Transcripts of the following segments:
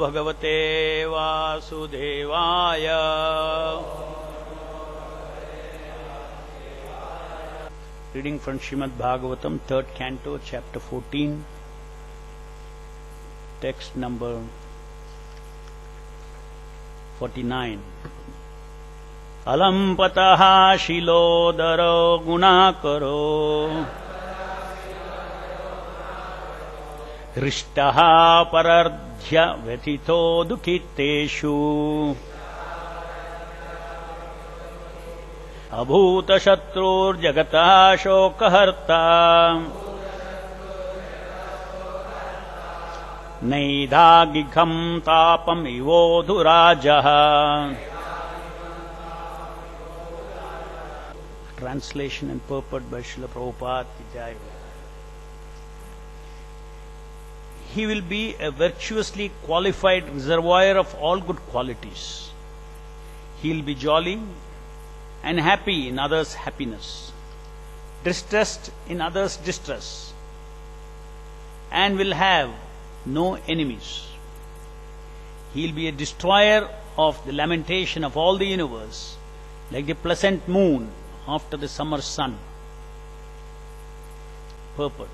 Bhagavate Vasudevaya. Reading from Srimad Bhagavatam, 3rd Canto, Chapter 14, text number 49. Alampataha shilodaro gunakaro Rishtaha parardhya vetito dukiteshu Abhuta shatrur jagata shokaharta Naidhagikam tapam ivodhurajaha. Translation and purport by Srila Prabhupada ki Jai. He will be a virtuously qualified reservoir of all good qualities. He will be jolly and happy in others' happiness, distressed in others' distress, and will have no enemies. He will be a destroyer of the lamentation of all the universe, like the pleasant moon after the summer sun. Purport.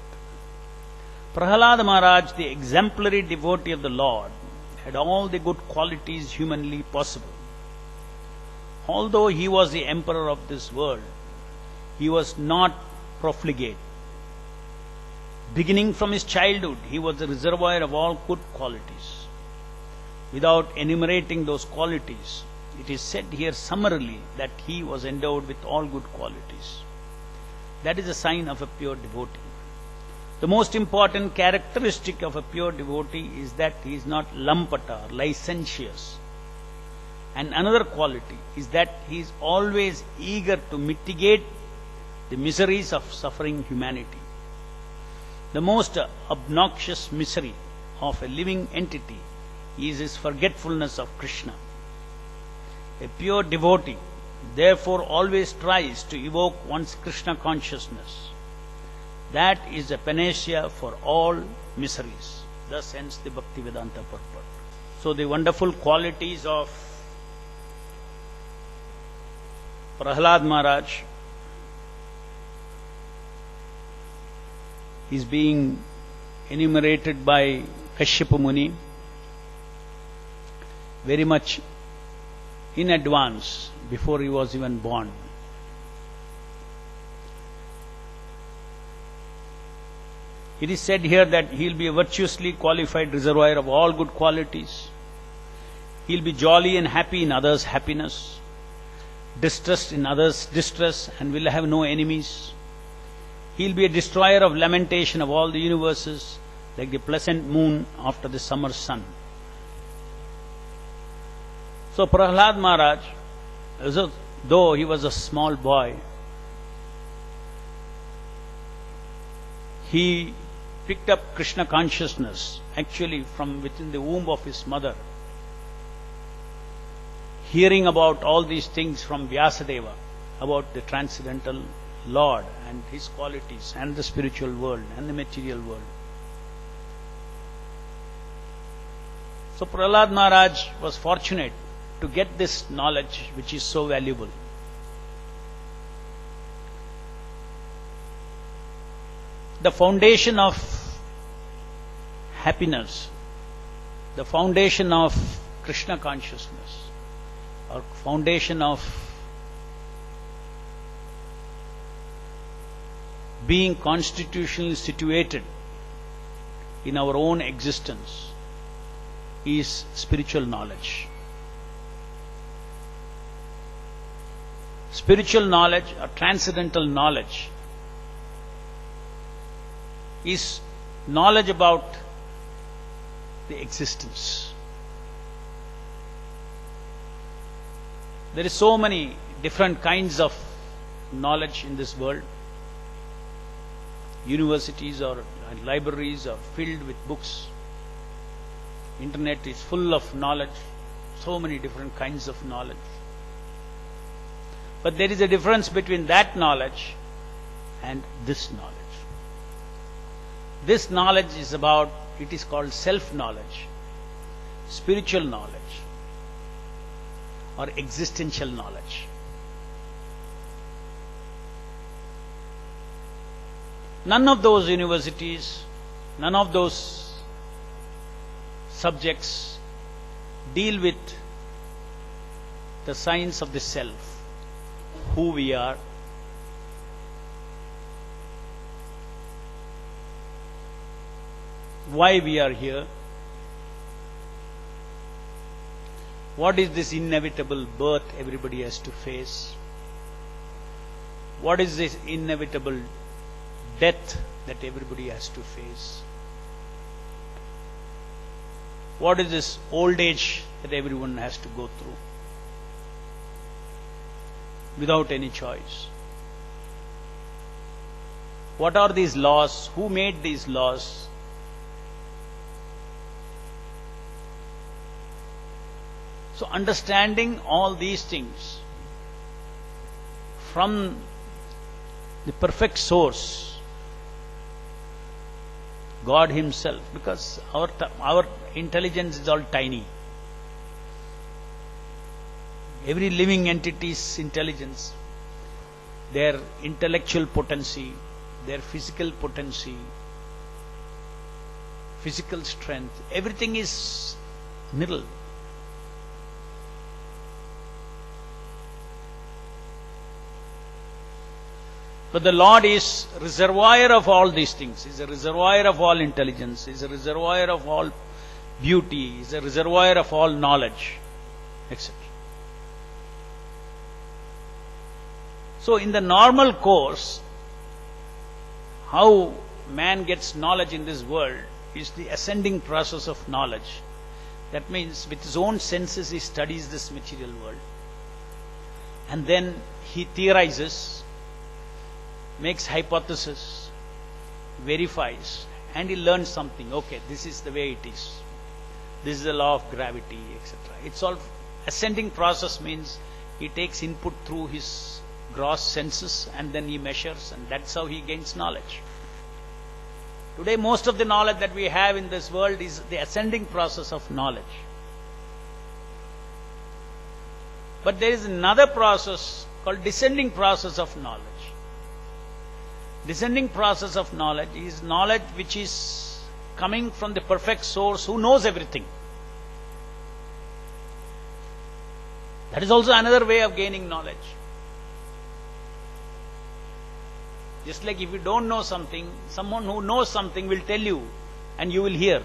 Prahlada Maharaj, the exemplary devotee of the Lord, had all the good qualities humanly possible. Although he was the emperor of this world, he was not profligate. Beginning from his childhood, he was the reservoir of all good qualities. Without enumerating those qualities, it is said here summarily that he was endowed with all good qualities. That is a sign of a pure devotee. The most important characteristic of a pure devotee is that he is not lampata, licentious. And another quality is that he is always eager to mitigate the miseries of suffering humanity. The most obnoxious misery of a living entity is his forgetfulness of Krishna. A pure devotee therefore always tries to evoke one's Krishna consciousness. That is a panacea for all miseries. Thus ends the Bhaktivedanta purport. So the wonderful qualities of Prahlad Maharaj is being enumerated by Kashyapa Muni very much in advance, before he was even born. It is said here that he will be a virtuously qualified reservoir of all good qualities. He will be jolly and happy in others' happiness, distressed in others' distress, and will have no enemies. He will be a destroyer of lamentation of all the universes, like the pleasant moon after the summer sun. So Prahlad Maharaj, though he was a small boy, he picked up Krishna consciousness actually from within the womb of his mother, hearing about all these things from Vyasadeva, about the transcendental Lord and his qualities and the spiritual world and the material world. So Prahlad Maharaj was fortunate to get this knowledge which is so valuable. The foundation of happiness, the foundation of Krishna consciousness, or foundation of being constitutionally situated in our own existence is spiritual knowledge. Spiritual knowledge or transcendental knowledge is knowledge about the existence. There is so many different kinds of knowledge in this world. Universities or libraries are filled with books. Internet is full of knowledge, so many different kinds of knowledge. But there is a difference between that knowledge and this knowledge. This knowledge is about, it is called self-knowledge. spiritual knowledge or existential knowledge. None of those universities, none of those subjects deal with the science of the self, who we are, why we are here, what is this inevitable birth everybody has to face, what is this inevitable death that everybody has to face, what is this old age that everyone has to go through without any choice. What are these laws? Who made these laws? So understanding all these things from the perfect source, God Himself, because our intelligence is all tiny. Every living entity's intelligence, their intellectual potency, their physical potency, physical strength, everything is nil. But the Lord is reservoir of all these things. He is a reservoir of all intelligence. He is a reservoir of all beauty. He is a reservoir of all knowledge, etc. So in the normal course, how man gets knowledge in this world is the ascending process of knowledge. That means with his own senses he studies this material world. And then he theorizes, makes hypothesis, verifies, and he learns something. Okay, this is the way it is. This is the law of gravity, etc. It's all ascending process, means he takes input through his gross senses and then he measures, and that's how he gains knowledge. Today most of the knowledge that we have in this world is the ascending process of knowledge. But there is another process called descending process of knowledge. Descending process of knowledge is knowledge which is coming from the perfect source who knows everything. That is also another way of gaining knowledge. Just like if you don't know something, someone who knows something will tell you and you will hear.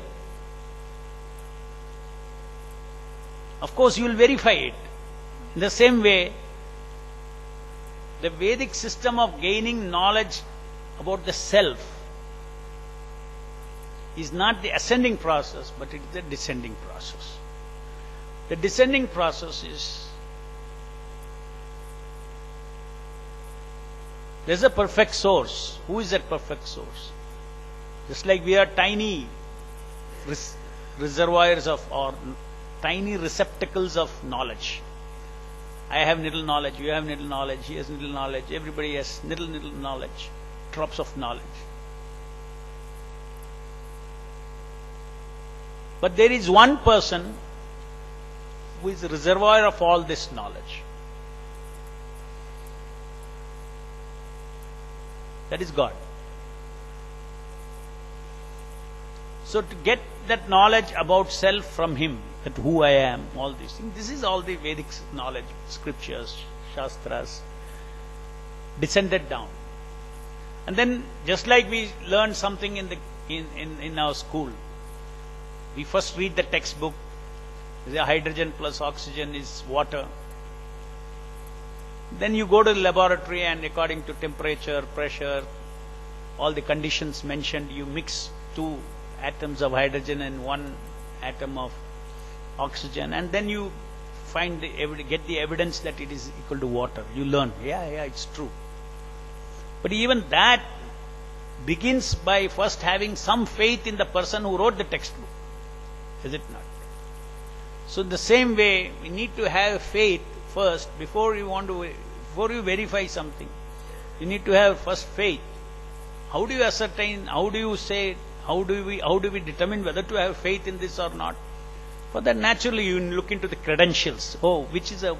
Of course you will verify it. In the same way, the Vedic system of gaining knowledge about the self is not the ascending process, but it is the descending process. The descending process is, there is a perfect source. Who is that perfect source? Just like we are tiny reservoirs of, or tiny receptacles of knowledge. I have little knowledge, you have little knowledge, he has little knowledge, everybody has little knowledge, drops of knowledge. But there is one person who is the reservoir of all this knowledge. That is God. So to get that knowledge about self from Him, that who I am, all these things, this is all the Vedic knowledge, scriptures, shastras, descended down. And then just like we learn something in our school, we first read the textbook, the hydrogen plus oxygen is water. Then you go to the laboratory and according to temperature, pressure, all the conditions mentioned, you mix 2 atoms of hydrogen and 1 atom of oxygen, and then you get the evidence that it is equal to water. You learn, yeah, it's true. But even that begins by first having some faith in the person who wrote the textbook. Is it not? So in the same way, we need to have faith first before you verify something. You need to have first faith. How do you ascertain, how do you say, how do we determine whether to have faith in this or not? For that, naturally, you look into the credentials. Oh, which is a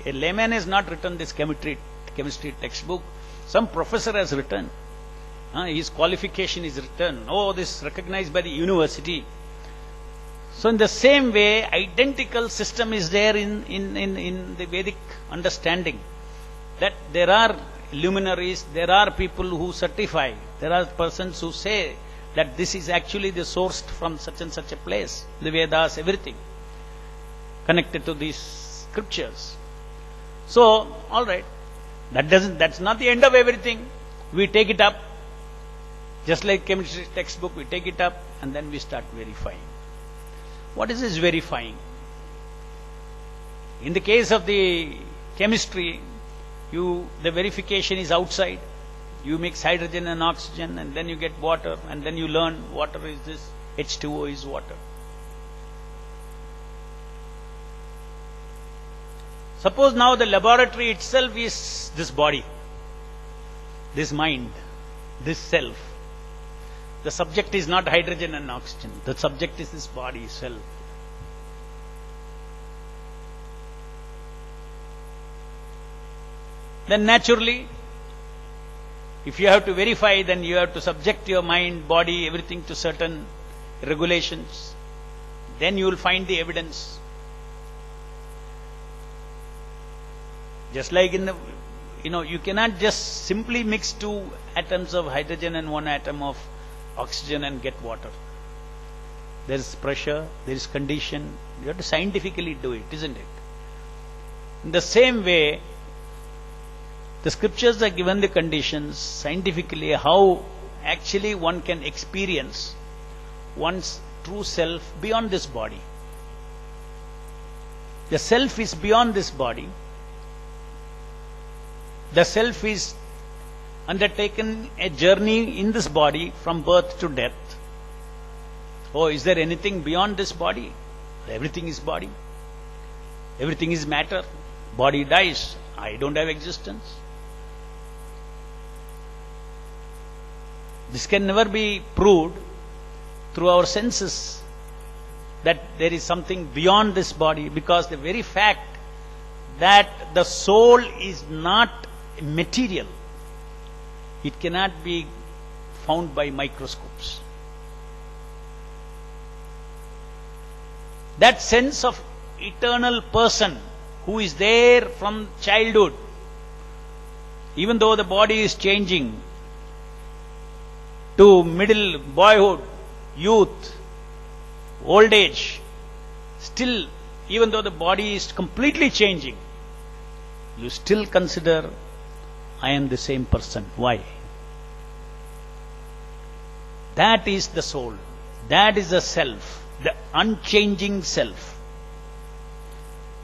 layman has not written this chemistry textbook. Some professor has written. His qualification is written. Oh, this recognized by the university. So in the same way, identical system is there in the Vedic understanding. That there are luminaries, there are people who certify, there are persons who say that this is actually the sourced from such and such a place, the Vedas, everything connected to these scriptures. So, all right, that's not the end of everything. We take it up, just like chemistry textbook, we take it up and then we start verifying. What is this verifying? In the case of the chemistry, the verification is outside. You mix hydrogen and oxygen and then you get water and then you learn water is this, H2O is water. Suppose now the laboratory itself is this body, this mind, this self. The subject is not hydrogen and oxygen. The subject is this body, self. Then naturally, if you have to verify, then you have to subject your mind, body, everything to certain regulations. Then you will find the evidence. Just like in the, you cannot just simply mix 2 atoms of hydrogen and 1 atom of oxygen and get water. There is pressure, there is condition. You have to scientifically do it, isn't it? In the same way, the scriptures are given the conditions scientifically how actually one can experience one's true self beyond this body. The self is beyond this body. The self is undertaken a journey in this body from birth to death. Oh, is there anything beyond this body? Everything is body. Everything is matter. Body dies. I don't have existence. This can never be proved through our senses that there is something beyond this body, because the very fact that the soul is not material, it cannot be found by microscopes. That sense of eternal person who is there from childhood, even though the body is changing to middle boyhood, youth, old age, still, even though the body is completely changing, you still consider, I am the same person. Why? That is the soul. That is the self, the unchanging self.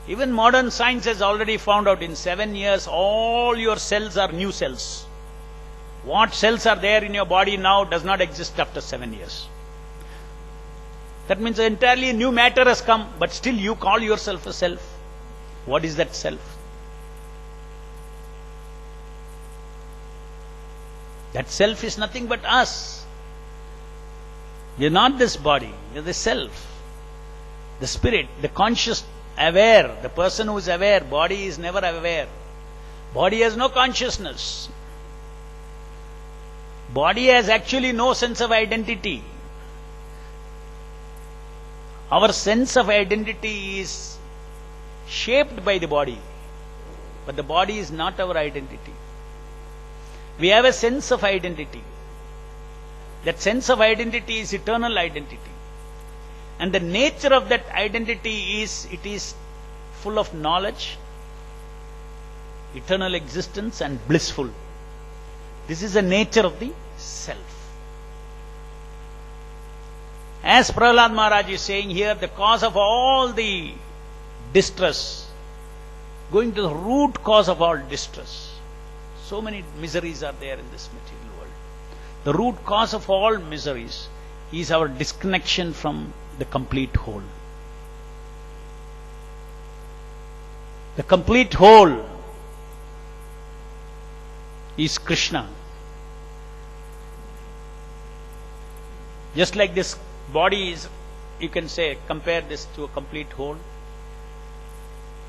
Even modern science has already found out in 7 years, all your cells are new cells. What cells are there in your body now does not exist after 7 years. That means entirely new matter has come, but still you call yourself a self. What is that self? That self is nothing but us. We are not this body, we are the self, the spirit, the conscious, aware, the person who is aware. Body is never aware. Body has no consciousness. Body has actually no sense of identity. Our sense of identity is shaped by the body, but the body is not our identity. We have a sense of identity. That sense of identity is eternal identity. And the nature of that identity is, it is full of knowledge, eternal existence and blissful. This is the nature of the self. As Prahlad Maharaj is saying here, the cause of all the distress, going to the root cause of all distress. So many miseries are there in this material world. The root cause of all miseries is our disconnection from the complete whole. The complete whole is Krishna. Just like this body is you can say, compare this to a complete whole.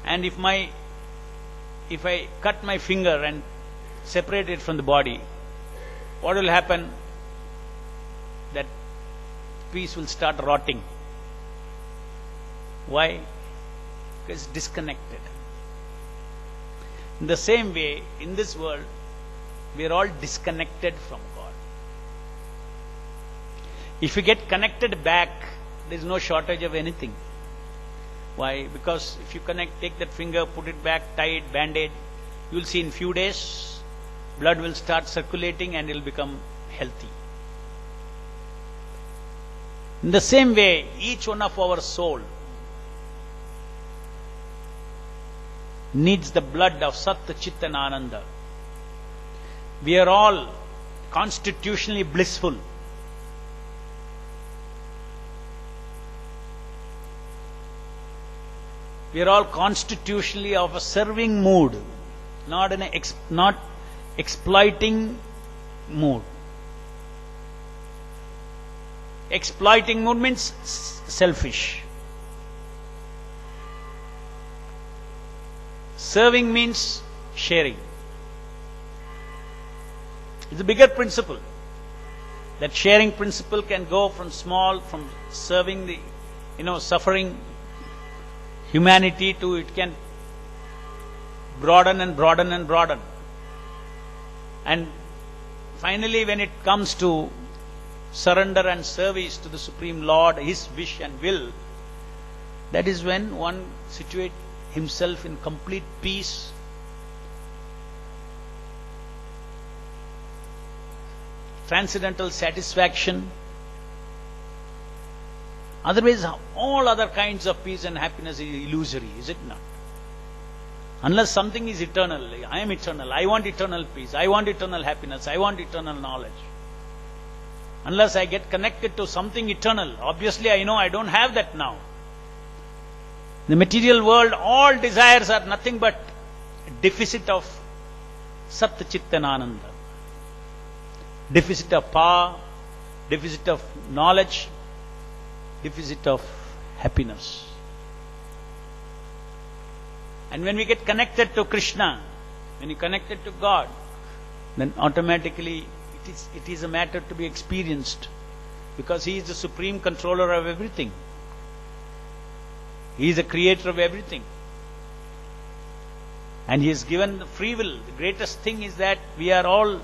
And if I cut my finger and separate it from the body, what will happen? That piece will start rotting. Why? Because it's disconnected. In the same way, in this world, we are all disconnected from God. If you get connected back, there is no shortage of anything. Why? Because if you take that finger, put it back, tie it, band-aid, you will see in few days, blood will start circulating and it will become healthy. In the same way, each one of our soul needs the blood of Sattva, Chitta and Ananda. We are all constitutionally blissful. We are all constitutionally of a serving mood, not exploiting mood. Exploiting mood means selfish. Serving means sharing. It's a bigger principle. That sharing principle can go from serving the, suffering humanity to it can broaden and broaden and broaden. And finally, when it comes to surrender and service to the Supreme Lord, His wish and will, that is when one situates himself in complete peace, transcendental satisfaction. Otherwise, all other kinds of peace and happiness is illusory, is it not? Unless something is eternal. I am eternal. I want eternal peace. I want eternal happiness. I want eternal knowledge. Unless I get connected to something eternal, obviously I know I don't have that now. In the material world, all desires are nothing but a deficit of Sattva, Chitta and Ananda. Deficit of power, deficit of knowledge, deficit of happiness. And when we get connected to Krishna, when you connected to God, then automatically it is a matter to be experienced, because He is the supreme controller of everything. He is the creator of everything. And He has given the free will. The greatest thing is that we are all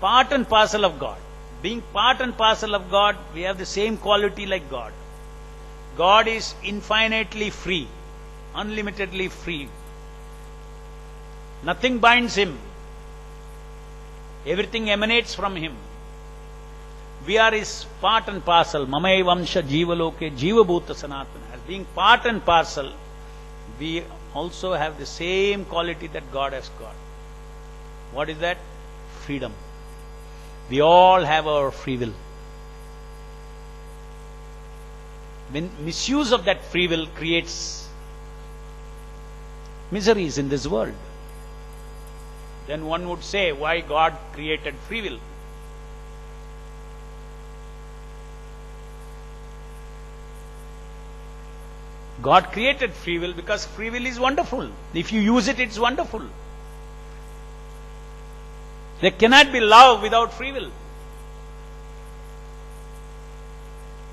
part and parcel of God. Being part and parcel of God, we have the same quality like God. God is infinitely free, unlimitedly free. Nothing binds Him. Everything emanates from Him. We are His part and parcel. Mamai vamsha jivaloke jivabhuta sanatana. As being part and parcel, we also have the same quality that God has got. What is that? Freedom. We all have our free will. When misuse of that free will creates miseries in this world, then one would say, why God created free will? God created free will because free will is wonderful. If you use it, it's wonderful. There cannot be love without free will.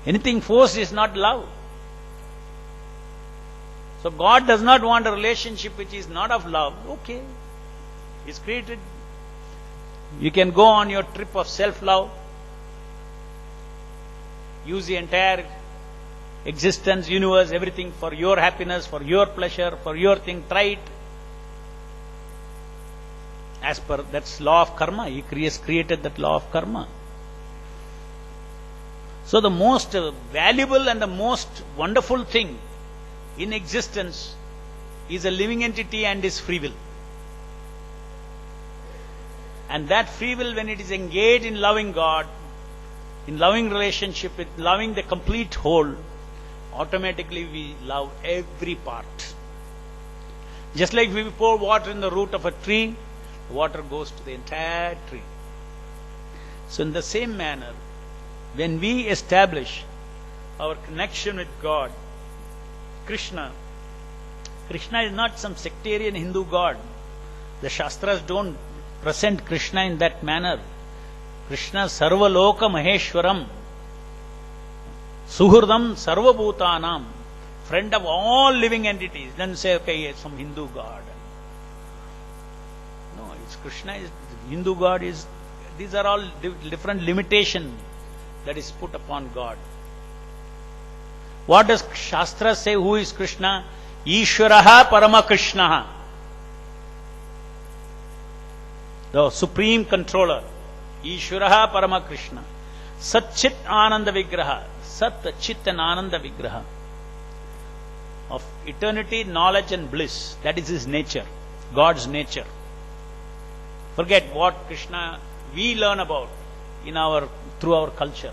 Anything forced is not love. So God does not want a relationship which is not of love. Okay. He's created. You can go on your trip of self-love. Use the entire existence, universe, everything for your happiness, for your pleasure, for your thing. Try it. As per that's law of karma. He created that law of karma. So the most valuable and the most wonderful thing in existence is a living entity and is free will. And that free will, when it is engaged in loving God, in loving relationship, with loving the complete whole, automatically we love every part. Just like we pour water in the root of a tree, water goes to the entire tree. So in the same manner, when we establish our connection with God. Krishna. Krishna is not some sectarian Hindu god. The Shastras don't present Krishna in that manner. Krishna Sarvaloka Maheshwaram, Suhurdam Sarvabhutanam, friend of all living entities. Then say, okay, it's some Hindu god. No, it's Krishna is Hindu god is. These are all different limitation that is put upon God. What does Shastra say? Who is Krishna? Ishvaraha Parama Krishnaha, the supreme controller. Ishvaraha Parama Krishna. Sat Chit Ananda Vigraha. Sat, Chit and Ananda Vigraha. Of eternity, knowledge and bliss. That is his nature. God's nature. Forget what Krishna we learn about through our culture.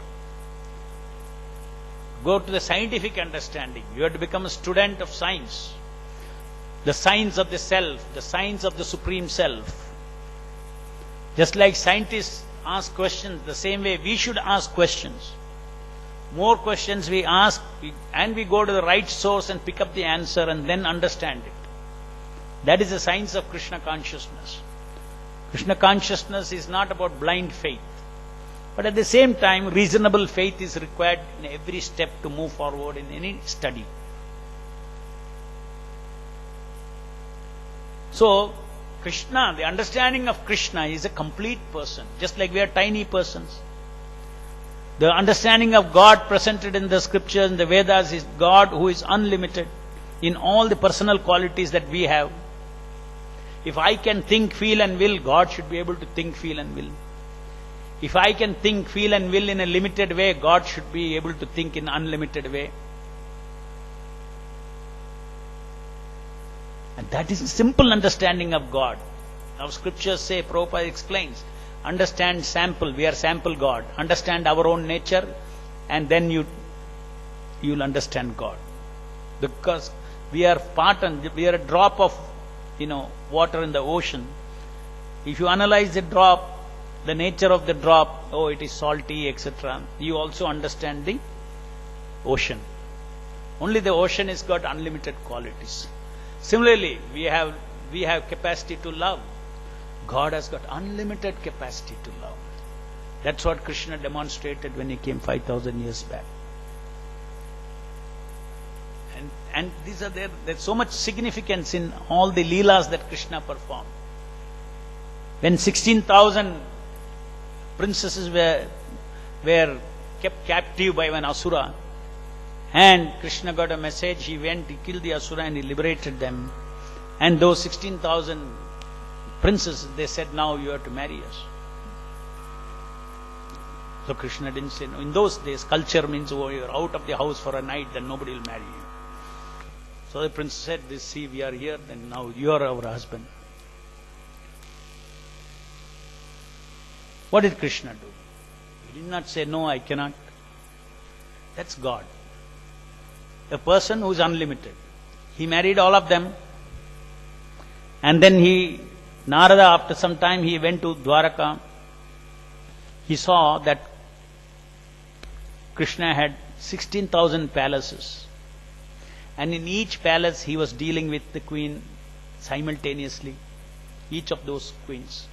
Go to the scientific understanding. You have to become a student of science. The science of the self, the science of the supreme self. Just like scientists ask questions, the same way we should ask questions. More questions we ask, and we go to the right source and pick up the answer and then understand it. That is the science of Krishna consciousness. Krishna consciousness is not about blind faith. But at the same time, reasonable faith is required in every step to move forward in any study. So, Krishna, the understanding of Krishna is a complete person, just like we are tiny persons. The understanding of God presented in the scriptures and the Vedas is God who is unlimited in all the personal qualities that we have. If I can think, feel and will, God should be able to think, feel and will. If I can think, feel and will in a limited way, God should be able to think in an unlimited way. And that is a simple understanding of God. Our scriptures say, Prabhupada explains, understand sample, we are sample God. Understand our own nature and then you'll understand God. Because we are we are a drop of water in the ocean. If you analyze the drop, the nature of the drop, it is salty, etc., you also understand the ocean. Only the ocean has got unlimited qualities. Similarly, we have capacity to love. God has got unlimited capacity to love. That's what Krishna demonstrated when he came 5,000 years back. And there's so much significance in all the leelas that Krishna performed. When 16,000 princesses were kept captive by an asura, and Krishna got a message, he went, he killed the asura and he liberated them. And those 16,000 princesses, they said, now you have to marry us. So Krishna didn't say no. In those days, culture means, you're out of the house for a night, then nobody will marry you. So the prince said, see, we are here, then now you are our husband. What did Krishna do? He did not say, no, I cannot. That's God. A person who is unlimited. He married all of them. And then Narada, after some time, he went to Dwaraka. He saw that Krishna had 16,000 palaces. And in each palace, he was dealing with the queen simultaneously. Each of those queens.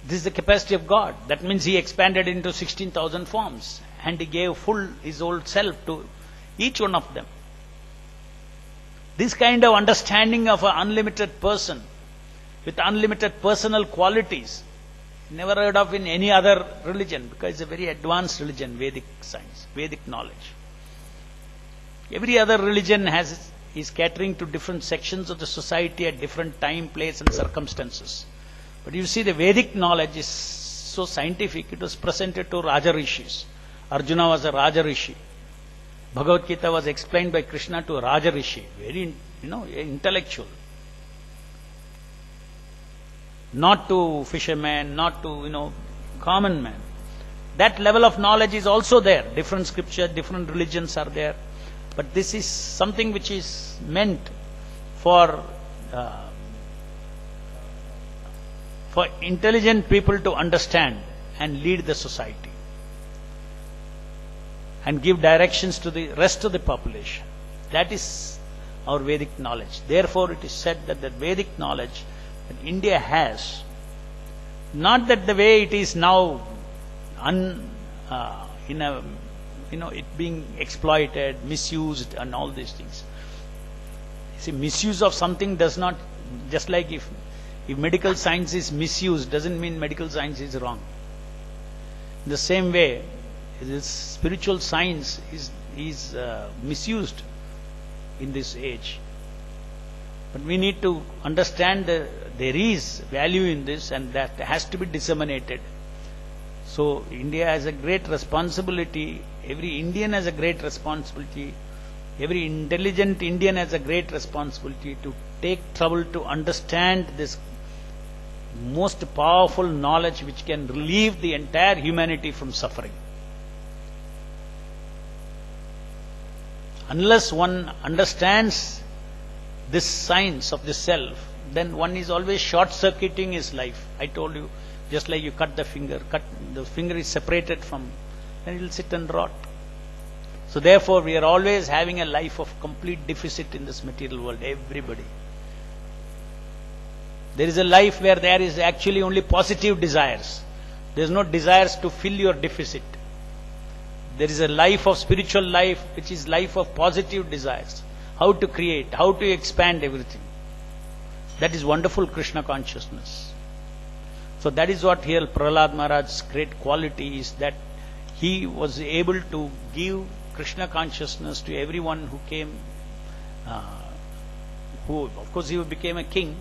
This is the capacity of God. That means he expanded into 16,000 forms. And he gave his old self to each one of them. This kind of understanding of an unlimited person with unlimited personal qualities, never heard of in any other religion, because it's a very advanced religion, Vedic science, Vedic knowledge. Every other religion is catering to different sections of the society at different time, place and circumstances. But you see, the Vedic knowledge is so scientific, it was presented to Raja Rishis. Arjuna was a Raja Rishi. Bhagavad Gita was explained by Krishna to a Raja Rishi, very, intellectual. Not to fishermen, not to, common man. That level of knowledge is also there. Different scriptures, different religions are there. But this is something which is meant for intelligent people to understand and lead the society. and give directions to the rest of the population. That is our Vedic knowledge. Therefore, it is said that the Vedic knowledge that India has, not that the way it is now, it being exploited, misused, and all these things. See, misuse of something does not, just like if medical science is misused, doesn't mean medical science is wrong. In the same way, this spiritual science is misused in this age. But we need to understand that there is value in this, and that has to be disseminated. So India has a great responsibility, every Indian has a great responsibility, every intelligent Indian has a great responsibility to take trouble to understand this most powerful knowledge which can relieve the entire humanity from suffering. Unless one understands this science of the self, then one is always short-circuiting his life. I told you, just like you cut the finger is separated from, then it will sit and rot. So therefore, we are always having a life of complete deficit in this material world, everybody. There is a life where there is actually only positive desires. There is no desires to fill your deficit. There is a life of spiritual life, which is life of positive desires. How to create, how to expand everything. That is wonderful Krishna consciousness. So that is what here Prahlad Maharaj's great quality is, that he was able to give Krishna consciousness to everyone who came, who of course he became a king,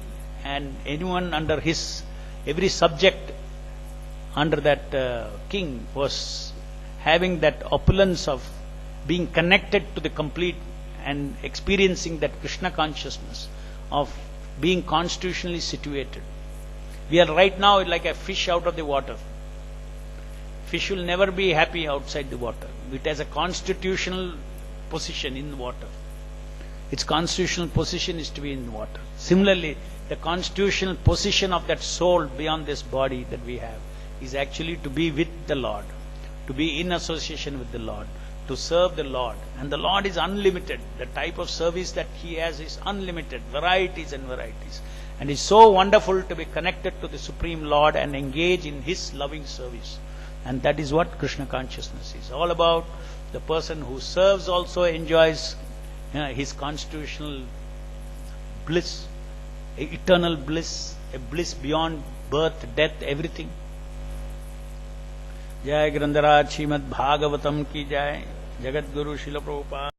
and anyone under his, every subject under that king was having that opulence of being connected to the complete and experiencing that Krishna consciousness of being constitutionally situated. We are right now like a fish out of the water. Fish will never be happy outside the water. It has a constitutional position in the water. Its constitutional position is to be in the water. Similarly, the constitutional position of that soul beyond this body that we have is actually to be with the Lord, to be in association with the Lord, to serve the Lord. And the Lord is unlimited. The type of service that He has is unlimited, varieties and varieties. And it's so wonderful to be connected to the Supreme Lord and engage in His loving service. And that is what Krishna consciousness is all about. The person who serves also enjoys his constitutional bliss, eternal bliss, a bliss beyond birth, death, everything. Jai Grandaraj Srimad Bhagavatam ki jai. Jagat Guru Srila Prabhupada.